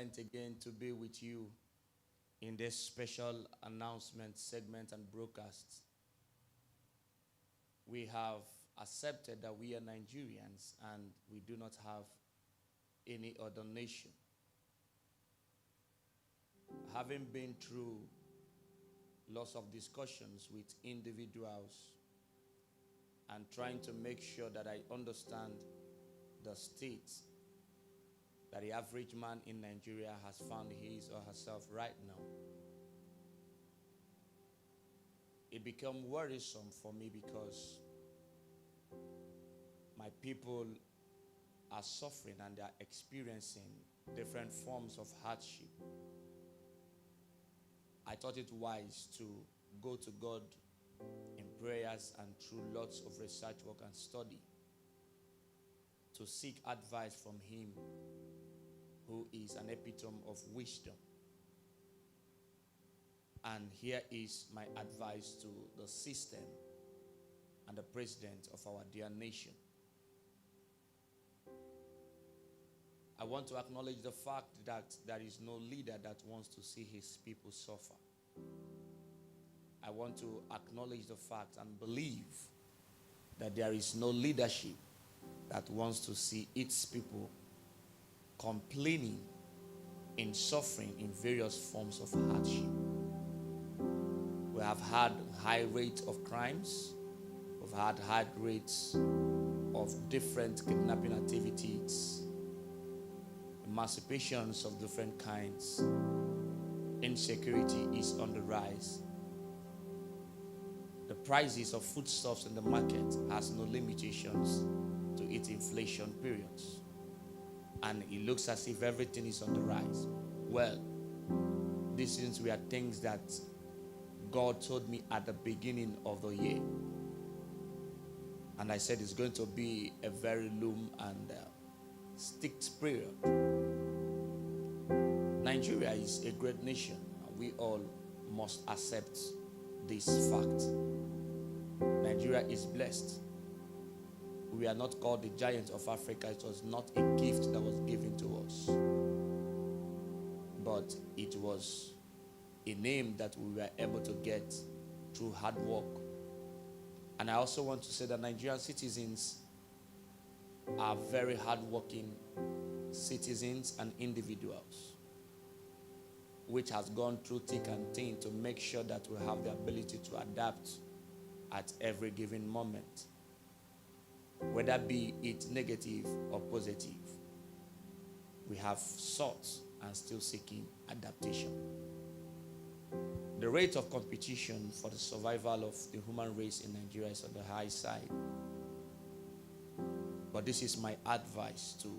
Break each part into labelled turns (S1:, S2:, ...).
S1: moment again to be with you in this special announcement segment and broadcast. We have accepted that we are Nigerians and we do not have any other nation. Having been through lots of discussions with individuals and trying to make sure that I understand the state that the average man in Nigeria has found his or herself right now, it became worrisome for me because my people are suffering and they are experiencing different forms of hardship. I thought it wise to go to God in prayers and through lots of research work and study to seek advice from Him, who is an epitome of wisdom. And here is my advice to the system and the president of our dear nation. I want to acknowledge the fact that there is no leader that wants to see his people suffer. I want to acknowledge the fact and believe that there is no leadership that wants to see its people complaining in suffering in various forms of hardship. We have had high rates of crimes. We've had high rates of different kidnapping activities, emancipations of different kinds. Insecurity is on the rise. The prices of foodstuffs in the market has no limitations to its inflation periods. And it looks as if everything is on the rise. Well, these things were things that God told me at the beginning of the year. And I said it's going to be a very loom and strict period. Nigeria is a great nation, and we all must accept this fact. Nigeria is blessed. We are not called the giant of Africa. It was not a gift that was given to us, but it was a name that we were able to get through hard work. And I also want to say that Nigerian citizens are very hardworking citizens and individuals, which has gone through thick and thin to make sure that we have the ability to adapt at every given moment, whether be it negative or positive. We have sought and still seeking adaptation. The rate of competition for the survival of the human race in Nigeria is on the high side. But this is my advice to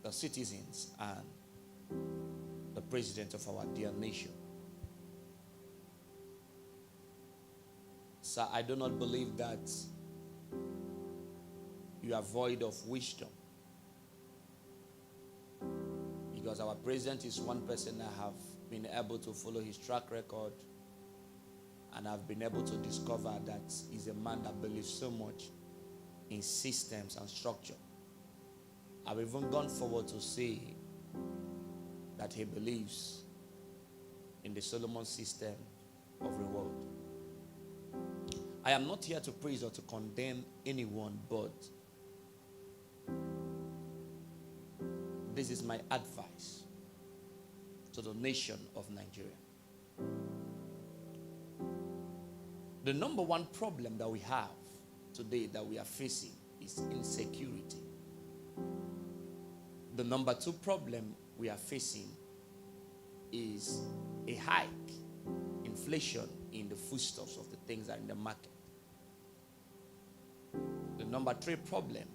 S1: the citizens and the president of our dear nation. Sir, I do not believe that you are void of wisdom, because our president is one person I have been able to follow his track record, and I've been able to discover that he's a man that believes so much in systems and structure. I've even gone forward to say that he believes in the Solomon system of reward. I am not here to praise or to condemn anyone, but this is my advice to the nation of Nigeria. The number one problem that we have today, that we are facing, is insecurity. The number two problem we are facing is a hike, inflation in the foodstuffs of the things that are in the market. The number three problem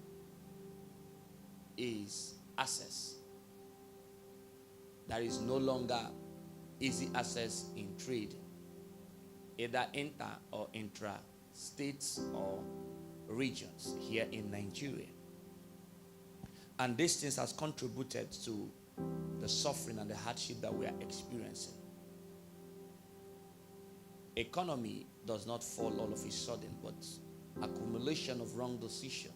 S1: is access. There is no longer easy access in trade, either inter or intra states or regions here in Nigeria. And these things has contributed to the suffering and the hardship that we are experiencing. Economy does not fall all of a sudden, but accumulation of wrong decision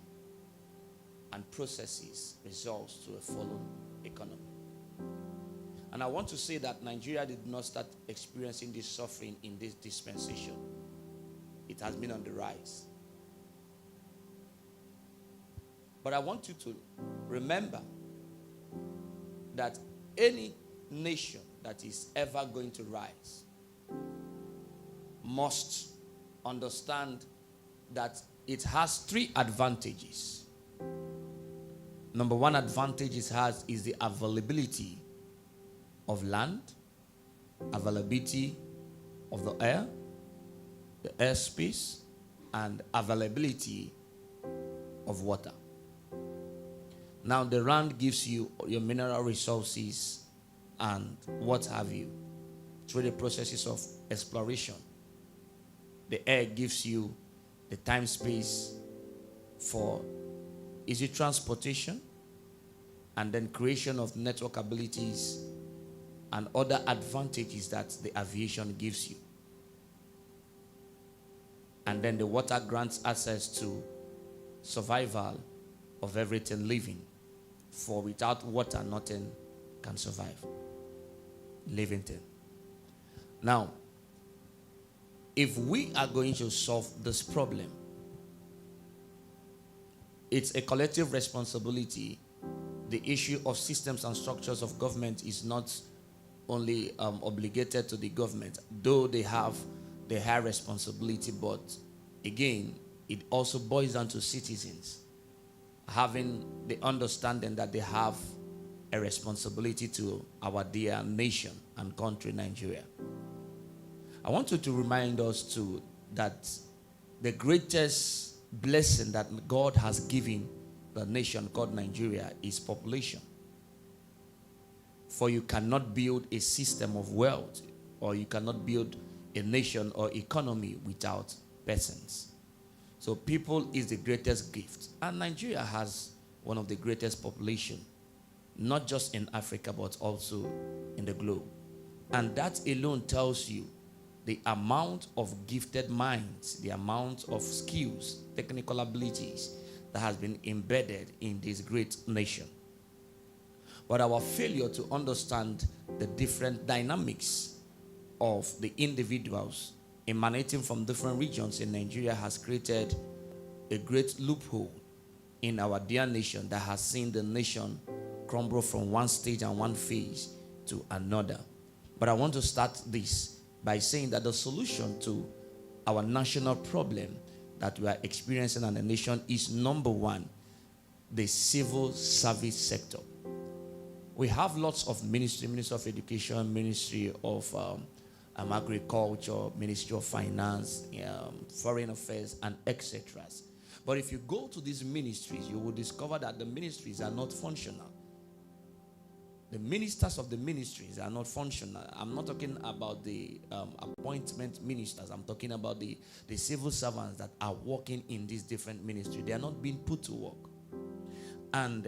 S1: and processes results to a fallen economy. And I want to say that Nigeria did not start experiencing this suffering in this dispensation. It has been on the rise. But I want you to remember that any nation that is ever going to rise must understand that it has three advantages. Number one advantage it has is the availability of land, availability of the air, the airspace, and availability of water. Now the land gives you your mineral resources and what have you through the processes of exploration. The air gives you the time space for easy transportation and then creation of network abilities and other advantages that the aviation gives you. And then the water grants access to survival of everything living. For without water, nothing can survive. Living thing. Now, if we are going to solve this problem, it's a collective responsibility. The issue of systems and structures of government is not only obligated to the government, though they have the high responsibility, but again, it also boils down to citizens having the understanding that they have a responsibility to our dear nation and country, Nigeria. I want you to remind us too that the greatest blessing that God has given the nation called Nigeria is population. For you cannot build a system of wealth, or you cannot build a nation or economy without persons. So people is the greatest gift. And Nigeria has one of the greatest population, not just in Africa, but also in the globe. And that alone tells you the amount of gifted minds, the amount of skills, technical abilities that has been embedded in this great nation. But our failure to understand the different dynamics of the individuals emanating from different regions in Nigeria has created a great loophole in our dear nation that has seen the nation crumble from one stage and one phase to another. But I want to start this by saying that the solution to our national problem that we are experiencing in the nation is, number one, the civil service sector. We have lots of ministry of education, ministry of agriculture, ministry of finance, foreign affairs, and etc. But if you go to these ministries, you will discover that the ministries are not functional. The ministers of the ministries are not functional. I'm not talking about the appointment ministers. I'm talking about the civil servants that are working in these different ministries. They are not being put to work. And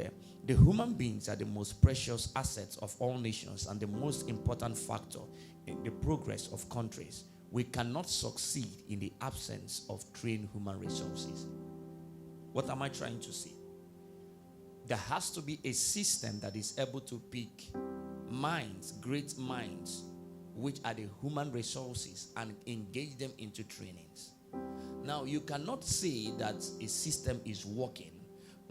S1: the human beings are the most precious assets of all nations and the most important factor in the progress of countries. We cannot succeed in the absence of trained human resources. What am I trying to say? There has to be a system that is able to pick minds, great minds, which are the human resources, and engage them into trainings. Now, you cannot say that a system is working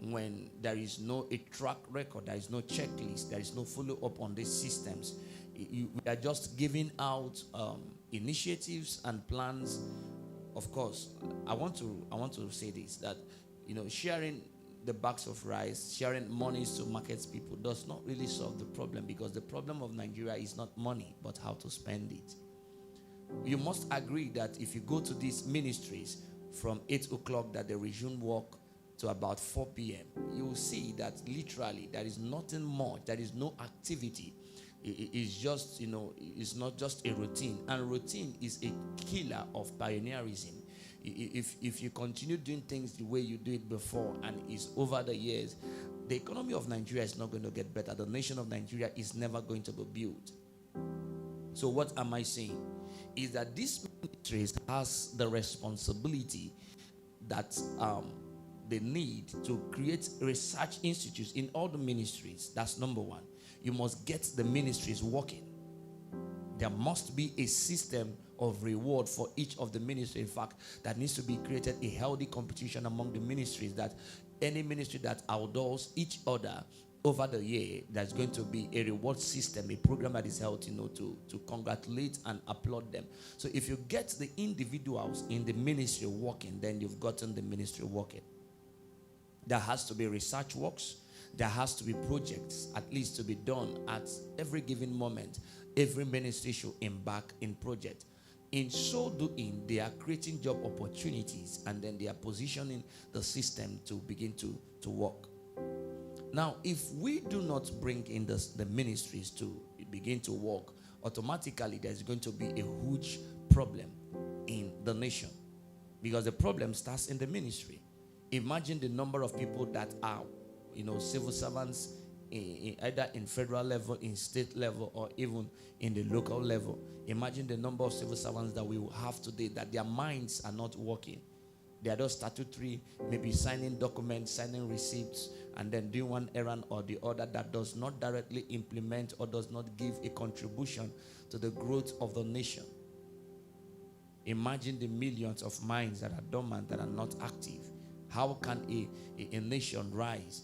S1: when there is no a track record, there is no checklist, there is no follow-up on these systems. We are just giving out initiatives and plans. Of course, I want to say this, that sharing the bags of rice, sharing monies to market people does not really solve the problem, because the problem of Nigeria is not money, but how to spend it. You must agree that if you go to these ministries from 8 o'clock that they resume work to about 4 p.m., you will see that literally there is nothing much, there is no activity. It's just, it's not just a routine. And routine is a killer of pioneerism. If you continue doing things the way you do it before and it's over the years, the economy of Nigeria is not going to get better. The nation of Nigeria is never going to be built. So what am I saying? Is that this ministry has the responsibility that they need to create research institutes in all the ministries. That's number one. you must get the ministries working. There must be a system of reward for each of the ministry. In fact, that needs to be created, a healthy competition among the ministries, that any ministry that outdoes each other over the year, there's going to be a reward system, a program that is held, to congratulate and applaud them. So if you get the individuals in the ministry working, then you've gotten the ministry working. There has to be research works. There has to be projects, at least, to be done at every given moment. Every ministry should embark in project. In so doing, they are creating job opportunities, and then they are positioning the system to begin to work. Now, if we do not bring in the ministries to begin to work, automatically there's going to be a huge problem in the nation, because the problem starts in the ministry. Imagine the number of people that are, civil servants, either in federal level, in state level, or even in the local level. Imagine the number of civil servants that we will have today, that their minds are not working. They are just statutory, maybe signing documents, signing receipts, and then doing one errand or the other that does not directly implement or does not give a contribution to the growth of the nation. Imagine the millions of minds that are dormant, that are not active. How can a nation rise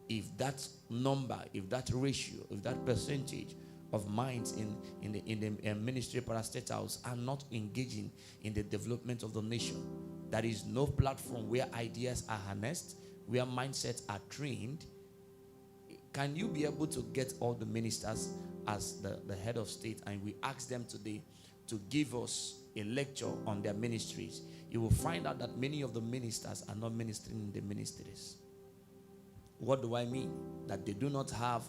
S1: if that number, if that ratio, if that percentage of minds in the ministry parastatals are not engaging in the development of the nation? There is no platform where ideas are harnessed, where mindsets are trained. Can you be able to get all the ministers as the head of state, and we ask them today to give us a lecture on their ministries? You will find out that many of the ministers are not ministering in the ministries. What do I mean? That they do not have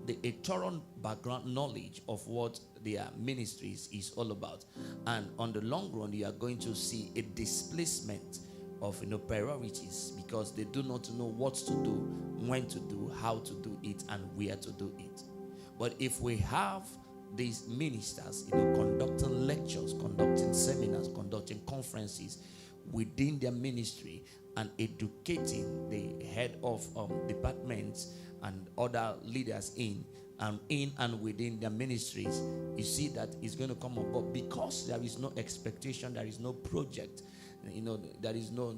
S1: a thorough background knowledge of what their ministries is all about. And on the long run, you are going to see a displacement of priorities, because they do not know what to do, when to do, how to do it, and where to do it. But if we have these ministers, conducting lectures, conducting seminars, conducting conferences within their ministry, and educating the head of departments and other leaders in and within their ministries, you see that it's going to come up. But because there is no expectation, there is no project, there is no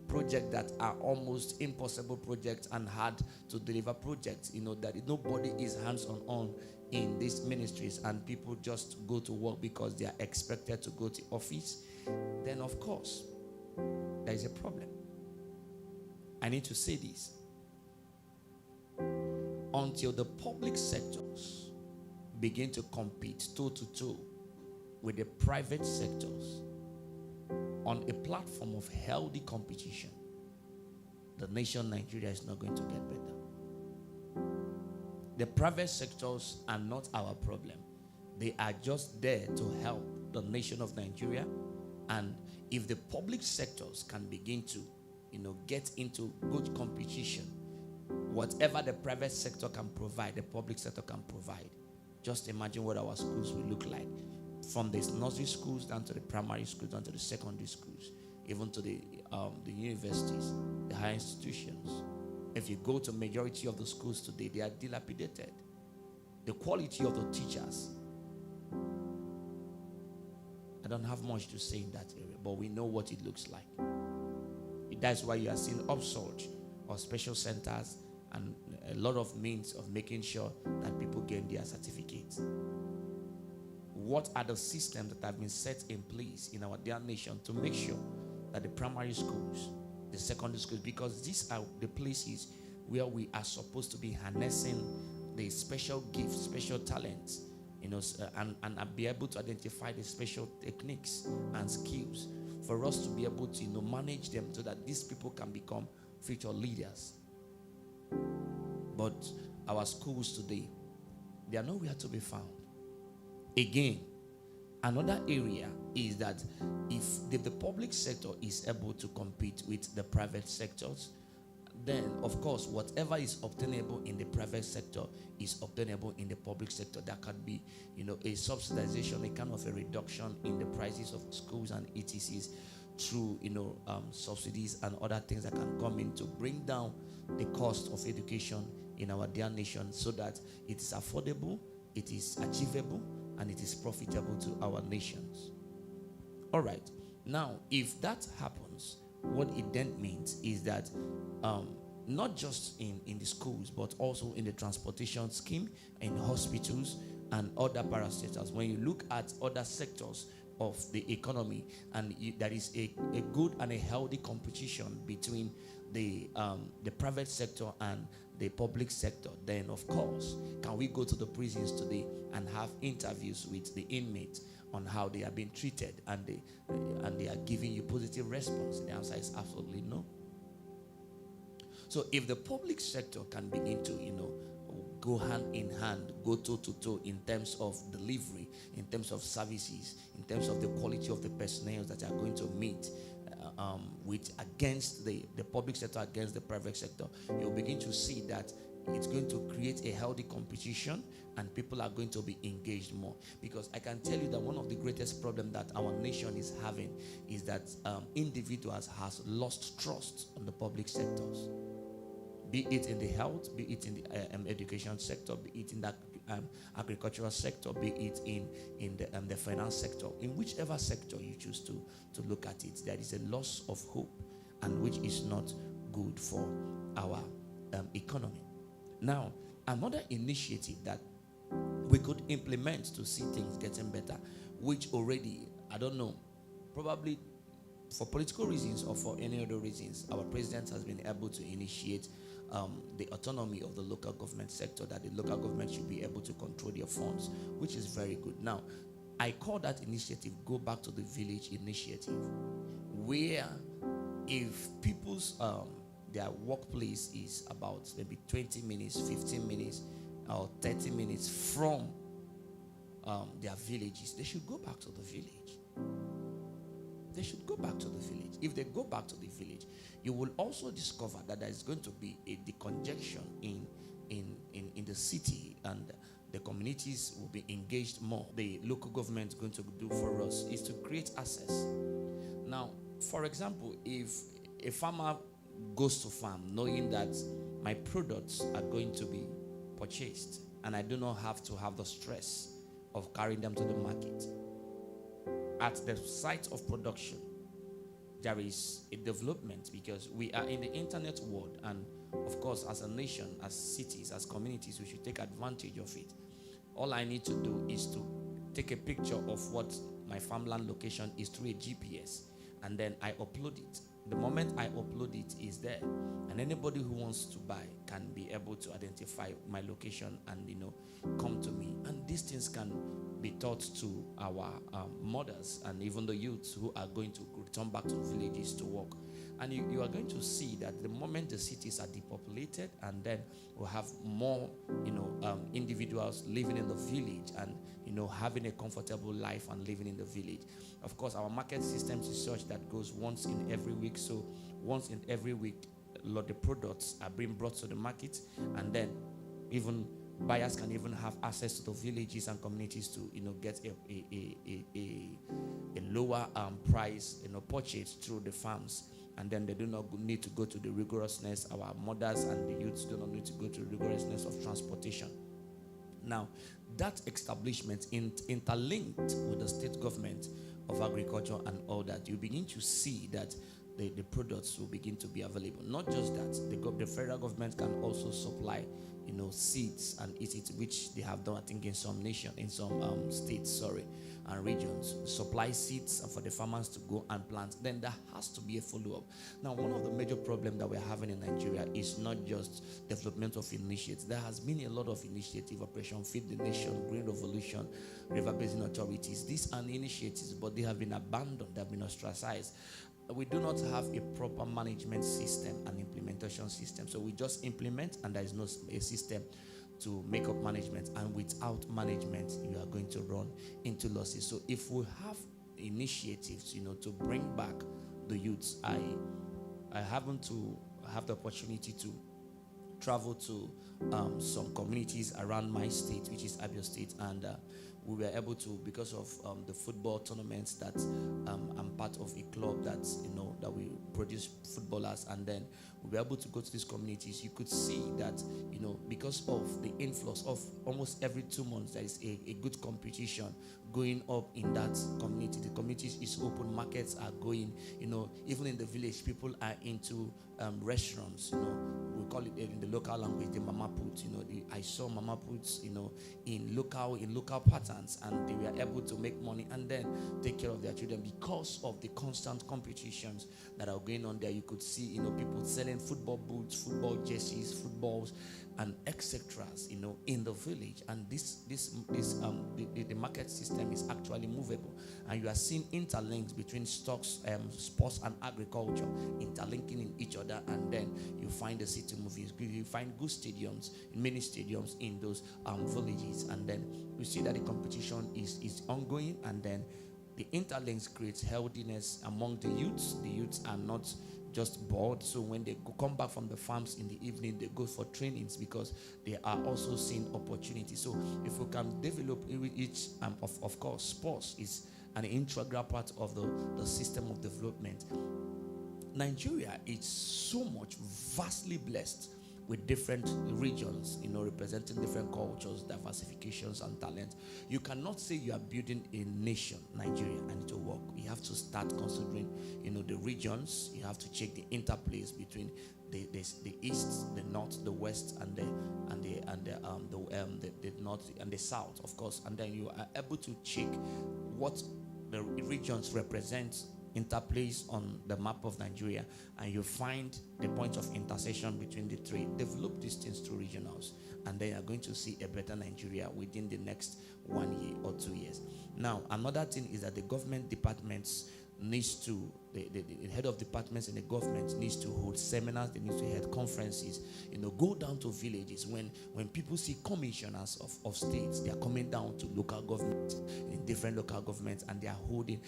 S1: project that are almost impossible projects and hard to deliver projects, that nobody is hands-on in these ministries, and people just go to work because they are expected to go to office, then of course there is a problem. I need to say this. Until the public sectors begin to compete toe to toe with the private sectors on a platform of healthy competition, the nation Nigeria is not going to get better. The private sectors are not our problem. They are just there to help the nation of Nigeria. And if the public sectors can begin to, get into good competition, whatever the private sector can provide, the public sector can provide. Just imagine what our schools will look like, from the nursery schools down to the primary schools, down to the secondary schools, even to the universities, the higher institutions. If you go to majority of the schools today, they are dilapidated. The quality of the teachers, I don't have much to say in that area, but we know what it looks like. That's why you are seeing upsurge of special centers and a lot of means of making sure that people gain their certificates. What are the systems that have been set in place in our dear nation to make sure that the primary schools, the secondary schools, because these are the places where we are supposed to be harnessing the special gifts, special talents, and be able to identify the special techniques and skills for us to be able to manage them, so that these people can become future leaders. But our schools today, they are nowhere to be found. Again, another area is that if the public sector is able to compete with the private sectors, then of course whatever is obtainable in the private sector is obtainable in the public sector. There could be a subsidization, a kind of a reduction in the prices of schools and ETCs through subsidies and other things that can come in to bring down the cost of education in our dear nation, so that it is affordable, it is achievable, and it is profitable to our nations. All right. Now, if that happens, what it then means is that not just in the schools, but also in the transportation scheme, in hospitals, and other parastatals. When you look at other sectors of the economy, and there is a good and a healthy competition between the private sector and the public sector, then of course, can we go to the prisons today and have interviews with the inmates on how they are being treated, and they are giving you positive response? The answer is absolutely no. So if the public sector can begin to, go hand in hand, go toe to toe in terms of delivery, in terms of services, in terms of the quality of the personnel that are going to meet with against the public sector against the private sector, you'll begin to see that it's going to create a healthy competition, and people are going to be engaged more. Because I can tell you that one of the greatest problems that our nation is having is that individuals has lost trust on the public sectors. Be it in the health, be it in the education sector, be it in the agricultural sector, be it in the finance sector. In whichever sector you choose to look at it, there is a loss of hope, and which is not good for our economy. Now, another initiative that we could implement to see things getting better, which already, I don't know, probably for political reasons or for any other reasons, our president has been able to initiate the autonomy of the local government sector, that the local government should be able to control their funds, which is very good. Now, I call that initiative Go Back to the Village initiative, where if people's their workplace is about maybe 20 minutes, 15 minutes, or 30 minutes from their villages, they should go back to the village. They should go back to the village. If they go back to the village, you will also discover that there is going to be a decongestion in the city, and the communities will be engaged more. The local government is going to do for us is to create access. Now, for example, if a farmer goes to farm knowing that my products are going to be purchased, and I do not have to have the stress of carrying them to the market, at the site of production, there is a development, because we are in the internet world, and of course, as a nation, as cities, as communities, we should take advantage of it. All I need to do is to take a picture of what my farmland location is through a GPS, and then I upload it. The moment I upload it, is there, and anybody who wants to buy can be able to identify my location and come to me. And these things can be taught to our mothers and even the youths who are going to return back to villages to work. And you are going to see that the moment the cities are depopulated, and then we'll have more individuals living in the village and having a comfortable life and living in the village. Of course, our market systems is such that goes once in every week. So once in every week, a lot of the products are being brought to the market, and then even buyers can even have access to the villages and communities to get a lower price purchase through the farms, and then they do not need to go to the rigorousness. Our mothers and the youths do not need to go to the rigorousness of transportation. Now, that establishment interlinked with the state government of agriculture and all that, you begin to see that the products will begin to be available. Not just that, the federal government can also supply seeds and eat it, which they have done, I think, in some states, and regions. Supply seeds for the farmers to go and plant. Then there has to be a follow-up. Now, one of the major problems that we're having in Nigeria is not just development of initiatives. There has been a lot of initiative, Operation Feed the Nation, Green Revolution, River Basin Authorities. These are initiatives, but they have been abandoned, they have been ostracized. We do not have a proper management system and implementation system. So we just implement, and there is no a system to make up management. And without management, you are going to run into losses. So if we have initiatives, to bring back the youths, I happen to have the opportunity to travel to some communities around my state, which is Abia State, and we were able to, because of the football tournaments that I'm part of a club that we produce footballers, and then we'll be able to go to these communities. You could see that, because of the influx of almost every 2 months, there is a good competition going up in that community. The community is open, markets are going, even in the village, people are into restaurants, we call it in the local language the mama put. I saw mama puts, in local patterns, and they were able to make money and then take care of their children because of the constant competitions that are going on there. You could see, people selling football boots, football jerseys, footballs, and etc. In the village. And the market system is actually movable, and you are seeing interlinks between stocks, sports, and agriculture interlinking in each other, and then you find the city moving. You find good stadiums, many stadiums in those villages, and then you see that the competition is ongoing, and then the interlinks creates healthiness among the youths. The youths are not just bored, so when they come back from the farms in the evening, they go for trainings because they are also seeing opportunities. So if we can develop each, of course, sports is an integral part of the system of development. Nigeria is so much vastly blessed with different regions, representing different cultures, diversifications, and talent. You cannot say you are building a nation, Nigeria, and it will work. You have to start considering, the regions. You have to check the interplays between the east, the north, the west, and the north and the south, of course. And then you are able to check what the regions represent, interplays on the map of Nigeria, and you find the point of intersection between the three. Develop these things through regionals, and then you're going to see a better Nigeria within the next 1 year or 2 years. Now, another thing is that the government departments needs to, the head of departments in the government needs to hold seminars, they need to hold conferences, go down to villages. When people see commissioners of states, they are coming down to local governments, in different local governments, and they are holding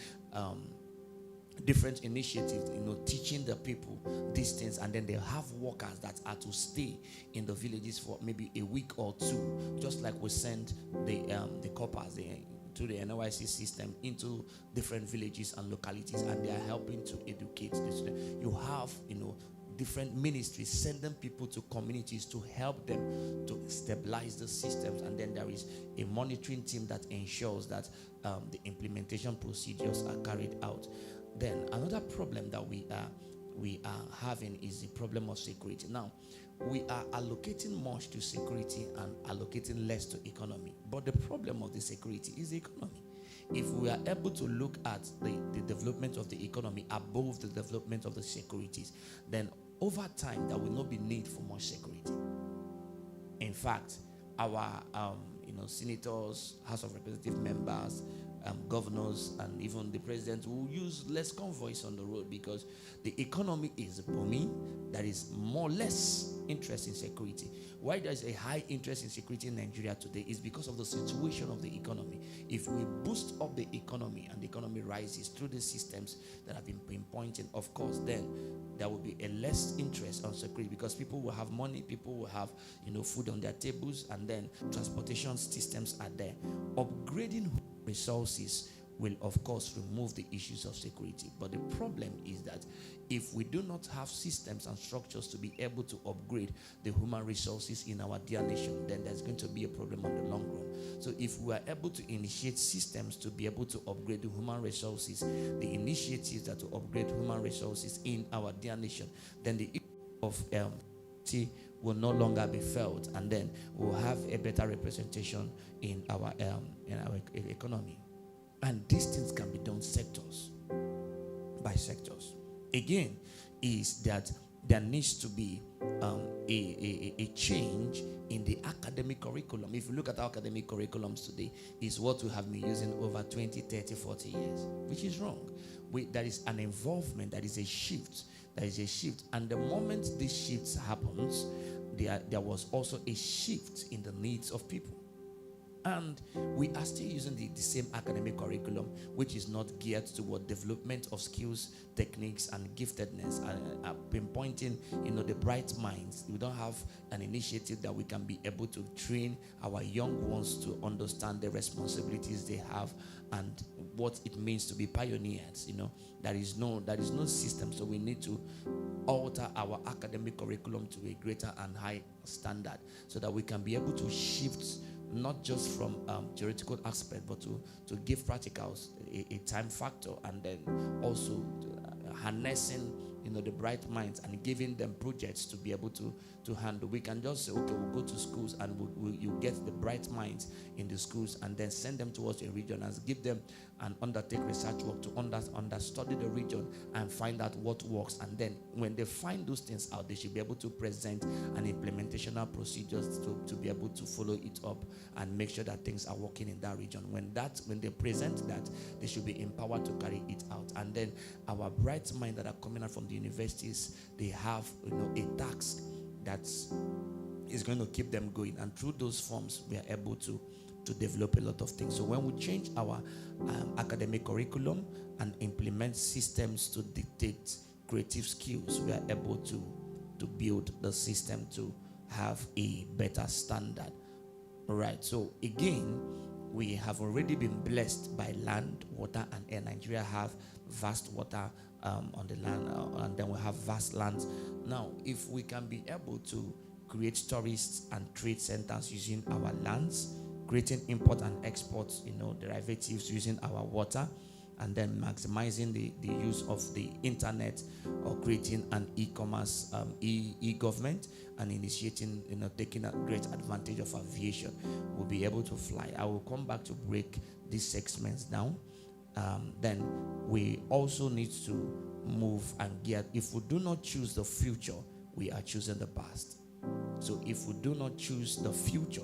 S1: different initiatives, teaching the people these things, and then they have workers that are to stay in the villages for maybe a week or two, just like we send the coppers to the NYC system into different villages and localities, and they are helping to educate the students. You have, different ministries sending people to communities to help them to stabilize the systems, and then there is a monitoring team that ensures that the implementation procedures are carried out. Then another problem that we are having is the problem of security. Now, we are allocating much to security and allocating less to economy. But the problem of the security is the economy. If we are able to look at the development of the economy above the development of the securities, then over time there will not be need for much security. In fact, our senators, House of Representative members, governors, and even the president will use less convoys on the road because the economy is booming. There is more or less interest in security. Why there is a high interest in security in Nigeria today is because of the situation of the economy. If we boost up the economy and the economy rises through the systems that have been pinpointed, of course, then there will be a less interest on security because people will have money, people will have food on their tables, and then transportation systems are there. Upgrading resources will of course remove the issues of security, but the problem is that if we do not have systems and structures to be able to upgrade the human resources in our dear nation, then there's going to be a problem on the long run. So if we are able to initiate systems to be able to upgrade the human resources, the initiatives that to upgrade human resources in our dear nation, then the issue of will no longer be felt, and then we'll have a better representation in our economy. And these things can be done sectors by sectors. Again, is that there needs to be a change in the academic curriculum. If you look at our academic curriculums today, is what we have been using over 20, 30, 40 years, which is wrong. There is an involvement, there is a shift. There is a shift. And the moment this shift happens, there was also a shift in the needs of people. And we are still using the same academic curriculum, which is not geared toward development of skills, techniques, and giftedness, pinpointing, the bright minds. We don't have an initiative that we can be able to train our young ones to understand the responsibilities they have and what it means to be pioneers. There is no system, so we need to alter our academic curriculum to a greater and high standard so that we can be able to shift not just from theoretical aspect, but to give practicals a time factor, and then also harnessing the bright minds and giving them projects to be able to handle. We can just say, okay, we'll go to schools and you get the bright minds in the schools and then send them towards a region and give them and undertake research work to understudy the region and find out what works. And then when they find those things out, they should be able to present an implementational procedures to be able to follow it up and make sure that things are working in that region. When they present that, they should be empowered to carry it out. And then our bright minds that are coming out from the universities, they have a task that is going to keep them going, and through those forms we are able to develop a lot of things. So when we change our academic curriculum and implement systems to dictate creative skills, we are able to build the system to have a better standard. All right, so again, we have already been blessed by land, water, and air. Nigeria have vast water on the land, and then we have vast lands. Now, if we can be able to create tourists and trade centers using our lands, creating import and export, derivatives using our water, and then maximizing the use of the internet, or creating an e-commerce, e-government, and initiating, taking a great advantage of aviation, we'll be able to fly. I will come back to break these segments down. Then we also need to move and gear. If we do not choose the future, we are choosing the past. So if we do not choose the future,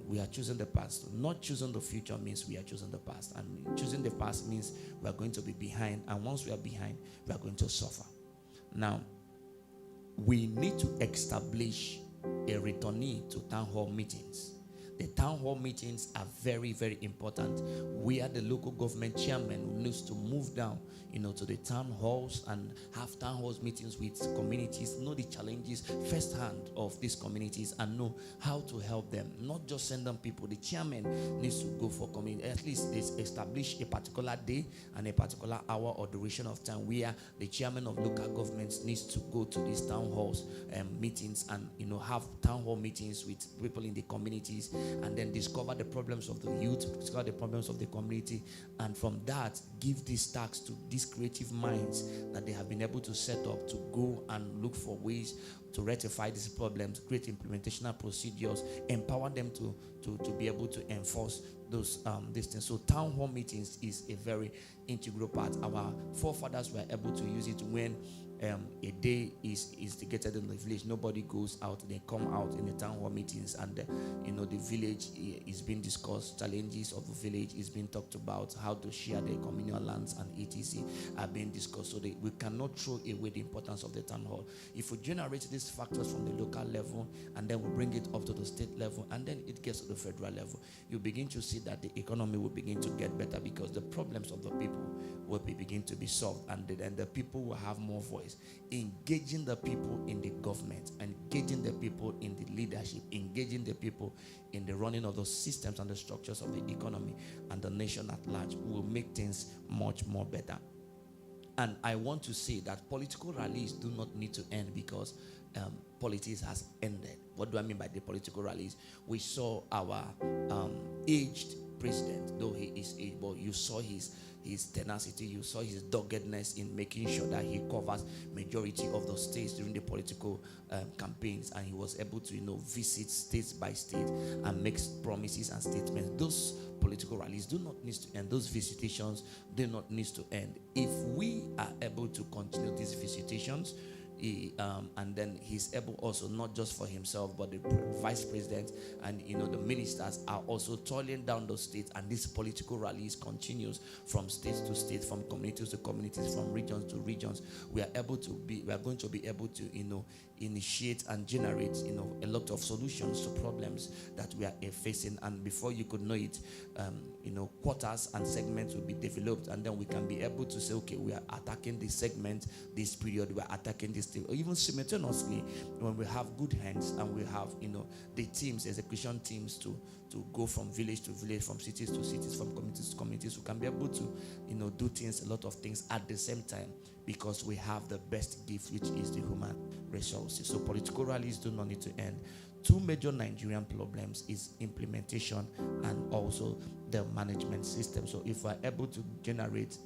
S1: we are choosing the past. Not choosing the future means we are choosing the past. And choosing the past means we are going to be behind. And once we are behind, we are going to suffer. Now, we need to establish a returnee to town hall meetings. The town hall meetings are very, very important. We are the local government chairman who needs to move down, to the town halls and have town halls meetings with communities, know the challenges firsthand of these communities and know how to help them. Not just send them people. The chairman needs to go for community. At least they establish a particular day and a particular hour or duration of time where the chairman of local governments needs to go to these town halls meetings and have town hall meetings with people in the communities, and then discover the problems of the youth, discover the problems of the community, and from that give these tasks to these creative minds that they have been able to set up to go and look for ways to rectify these problems, create implementational procedures, empower them to be able to enforce these things. So town hall meetings is a very integral part. Our forefathers were able to use it when a day is instigated in the village. Nobody goes out. They come out in the town hall meetings, and the village is being discussed. Challenges of the village is being talked about. How to share the communal lands and etc. are being discussed. So we cannot throw away the importance of the town hall. If we generate these factors from the local level and then we bring it up to the state level and then it gets to the federal level, you begin to see that the economy will begin to get better because the problems of the people will begin to be solved, and the people will have more voice. Engaging the people in the government, engaging the people in the leadership, engaging the people in the running of those systems and the structures of the economy and the nation at large will make things much more better. And I want to say that political rallies do not need to end because politics has ended. What do I mean by the political rallies? We saw our aged president, though he is aged, but you saw his tenacity, you saw his doggedness in making sure that he covers majority of the states during the political campaigns, and he was able to visit states by state and make promises and statements. Those political rallies do not need to end. Those visitations do not need to end. If we are able to continue these visitations, And then he's able also, not just for himself, but the vice president and the ministers are also toiling down those states, and this political rallies continues from state to state, from communities to communities, from regions to regions. We are going to be able to initiate and generate a lot of solutions to problems that we are facing, and before you could know it, quarters and segments will be developed, and then we can be able to say, okay, we are attacking this segment this period, we are attacking this thing. Or even simultaneously, when we have good hands and we have the teams, execution teams to go from village to village, from cities to cities, from communities to communities, we can be able to do things, a lot of things at the same time, because we have the best gift, which is the human resources. So political rallies do not need to end. Two major Nigerian problems is implementation and also the management system. So if we're able to generate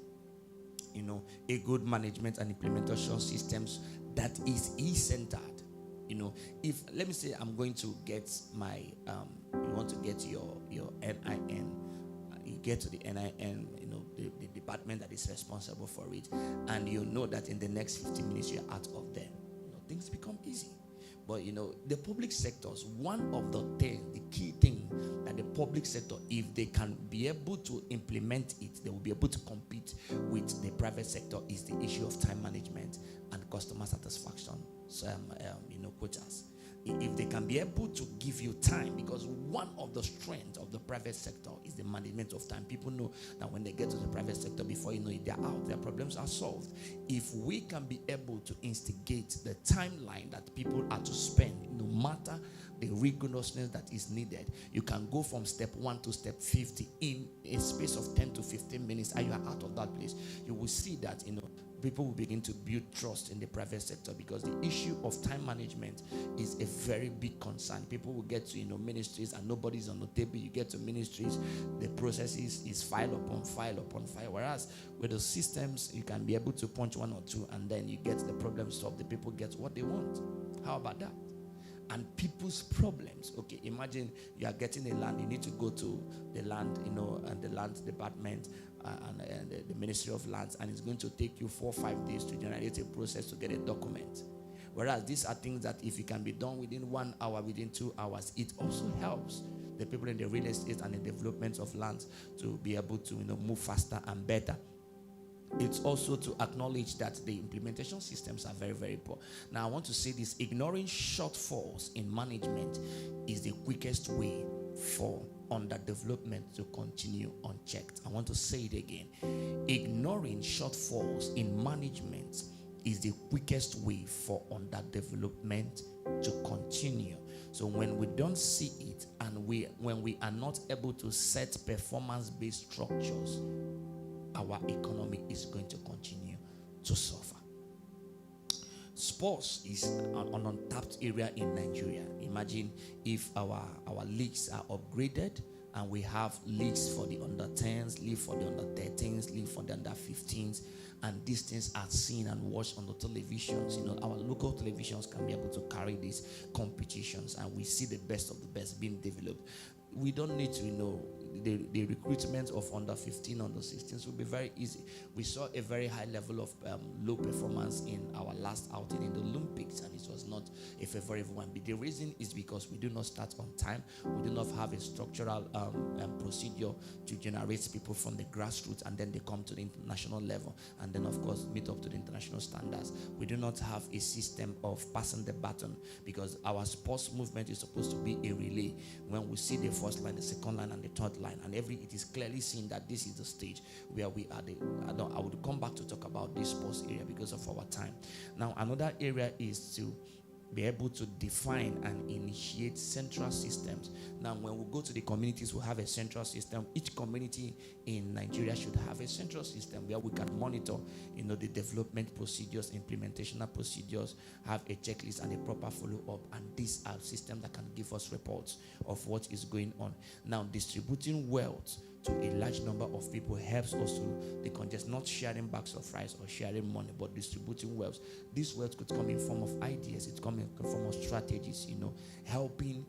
S1: a good management and implementation systems that is e-centered, if, let me say, I'm going to get my you want to get your NIN, you get to the NIN, the department that is responsible for it, and you know that in the next 15 minutes you're out of there, things become easy. But the public sectors, one of the key thing that the public sector, if they can be able to implement it, they will be able to compete with the private sector, is the issue of time management and customer satisfaction quotas. If they can be able to give you time, because one of the strengths of the private sector is the management of time. People know that when they get to the private sector, before you know it, they're out, their problems are solved. If we can be able to instigate the timeline that people are to spend, no matter the rigorousness that is needed, you can go from step 1 to step 50 in a space of 10 to 15 minutes, and you are out of that place. You will see that people will begin to build trust in the private sector, because the issue of time management is a very big concern. People will get to ministries and nobody's on the table. You get to ministries, the process is file upon file upon file, whereas with the systems you can be able to punch 1 or 2 and then you get the problem solved. The people get what they want. How about that? And people's problems. Okay, imagine you are getting a land, you need to go to the land, and the land department and the Ministry of Lands, and it's going to take you 4 or 5 days to generate a process to get a document. Whereas these are things that if it can be done within 1 hour, within 2 hours, it also helps the people in the real estate and the development of lands to be able to move faster and better. It's also to acknowledge that the implementation systems are very, very poor. Now, I want to say this: ignoring shortfalls in management is the quickest way for underdevelopment to continue unchecked. I want to say it again. Ignoring shortfalls in management is the quickest way for underdevelopment to continue. So when we don't see it, and when we are not able to set performance-based structures, our economy is going to continue to suffer. Sports is an untapped area in Nigeria. Imagine if our leagues are upgraded, and we have leagues for the under 10s, league for the under 13s, league for the under 15s, and these things are seen and watched on the televisions. Our local televisions can be able to carry these competitions, and we see the best of the best being developed. We don't need to the recruitment of under 15, under 16s will be very easy. We saw a very high level of low performance in our last outing in the Olympics, and it was not a favorable one. But the reason is because we do not start on time. We do not have a structural procedure to generate people from the grassroots, and then they come to the international level, and then of course meet up to the international standards. We do not have a system of passing the baton, because our sports movement is supposed to be a relay. When we see the first line, the second line, and the third line, and it is clearly seen that this is the stage where we are. I would come back to talk about this sports area because of our time. Now, another area is to be able to define and initiate central systems. Now, when we go to the communities, we have a central system. Each community in Nigeria should have a central system where we can monitor, the development procedures, implementational procedures, have a checklist and a proper follow-up. And these are systems that can give us reports of what is going on. Now, distributing wealth to a large number of people helps us to decongest, not sharing bags of rice or sharing money, but distributing wealth. This wealth could come in form of ideas, it comes in form of strategies, helping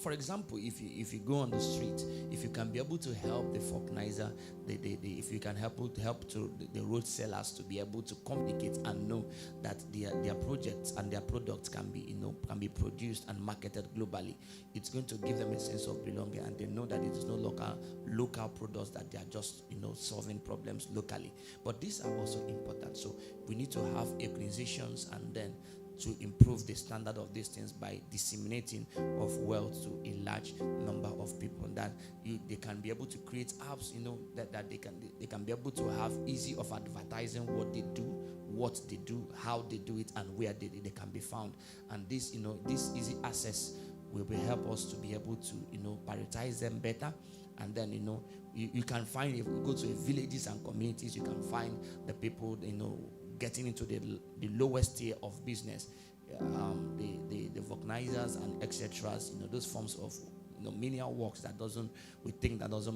S1: for example, if you go on the street, if you can be able to help the vulcanizer, if you can help to the road sellers to be able to communicate and know that their projects and their products can be produced and marketed globally, it's going to give them a sense of belonging, and they know that it is no local products, that they are just solving problems locally. But these are also important. So we need to have organizations, and then to improve the standard of these things by disseminating of wealth to a large number of people, that they can be able to create apps, that they can be able to have easy of advertising what they do, how they do it, and where they can be found. And this easy access will help us to be able to prioritize them better. And then you can find, if you go to villages and communities, you can find the people getting into the lowest tier of business, the vulcanizers and etc. Those forms of menial works that doesn't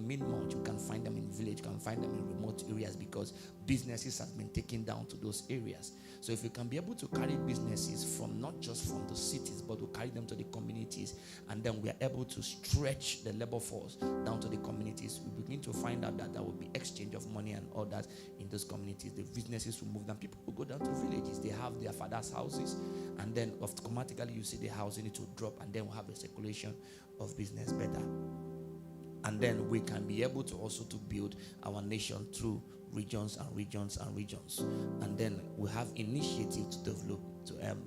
S1: mean much. You can find them in village, you can find them in remote areas, because businesses have been taken down to those areas. So if you can be able to carry businesses from not just from the cities, but to carry them to the communities, and then we are able to stretch the labor force down to the communities, we begin to find out that there will be exchange of money and all that in those communities. The businesses will move down. People will go down to villages. They have their father's houses, and then automatically you see the housing need to drop, and then we'll have a circulation of business better. And then we can be able to also to build our nation through regions and regions and regions. And then we have initiatives to develop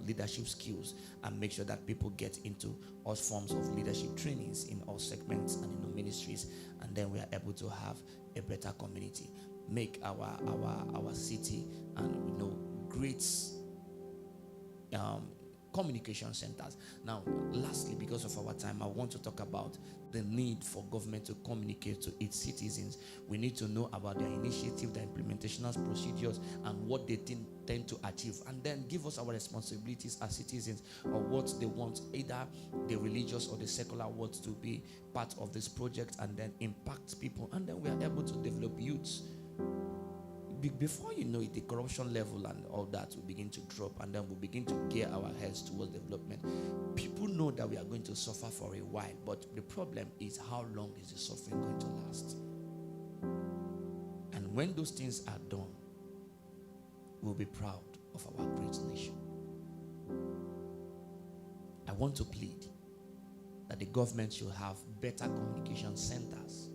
S1: leadership skills and make sure that people get into all forms of leadership trainings in all segments and in the ministries. And then we are able to have a better community, make our city and great communication centers. Now, lastly, because of our time, I want to talk about the need for government to communicate to its citizens. We need to know about their initiative, their implementational procedures, and what they tend to achieve, and then give us our responsibilities as citizens, or what they want, either the religious or the secular world, to be part of this project, and then impact people, and then we are able to develop youths. Before you know it, the corruption level and all that will begin to drop, and then we'll begin to gear our heads towards development. People know that we are going to suffer for a while, but the problem is, how long is the suffering going to last? And when those things are done, we'll be proud of our great nation. I want to plead that the government should have better communication centers,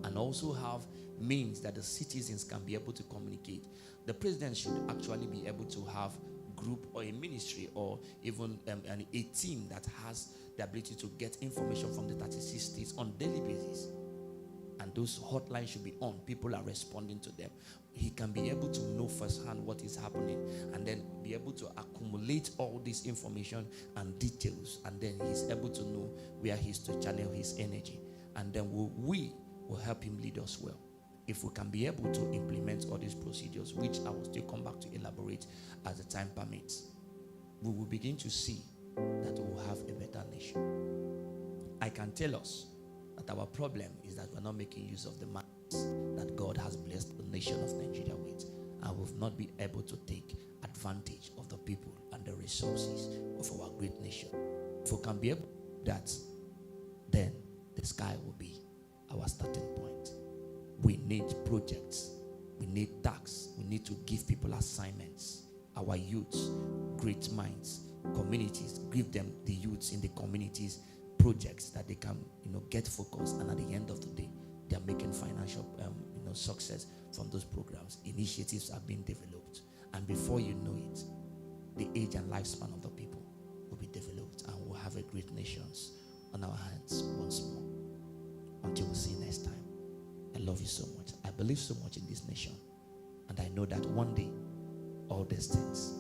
S1: and also have means that the citizens can be able to communicate. The president should actually be able to have group or a ministry, or even a team that has the ability to get information from the 36 states on daily basis. And those hotlines should be on. People are responding to them. He can be able to know firsthand what is happening, and then be able to accumulate all this information and details, and then he's able to know where he's to channel his energy. And then we will help him lead us well. If we can be able to implement all these procedures, which I will still come back to elaborate as the time permits, we will begin to see that we will have a better nation. I can tell us that our problem is that we're not making use of the minds that God has blessed the nation of Nigeria with, and we've not been able to take advantage of the people and the resources of our great nation. If we can be able to do that, then the sky will be our starting point. We need projects. We need tasks. We need to give people assignments. Our youths, great minds, communities, give them, the youths in the communities, projects that they can, get focused, and at the end of the day, they are making financial, success from those programs. Initiatives are being developed, and before you know it, the age and lifespan of the people will be developed, and we'll have a great nations on our hands once more. Until we see you next time. I love you so much. I believe so much in this nation. And I know that one day, all these things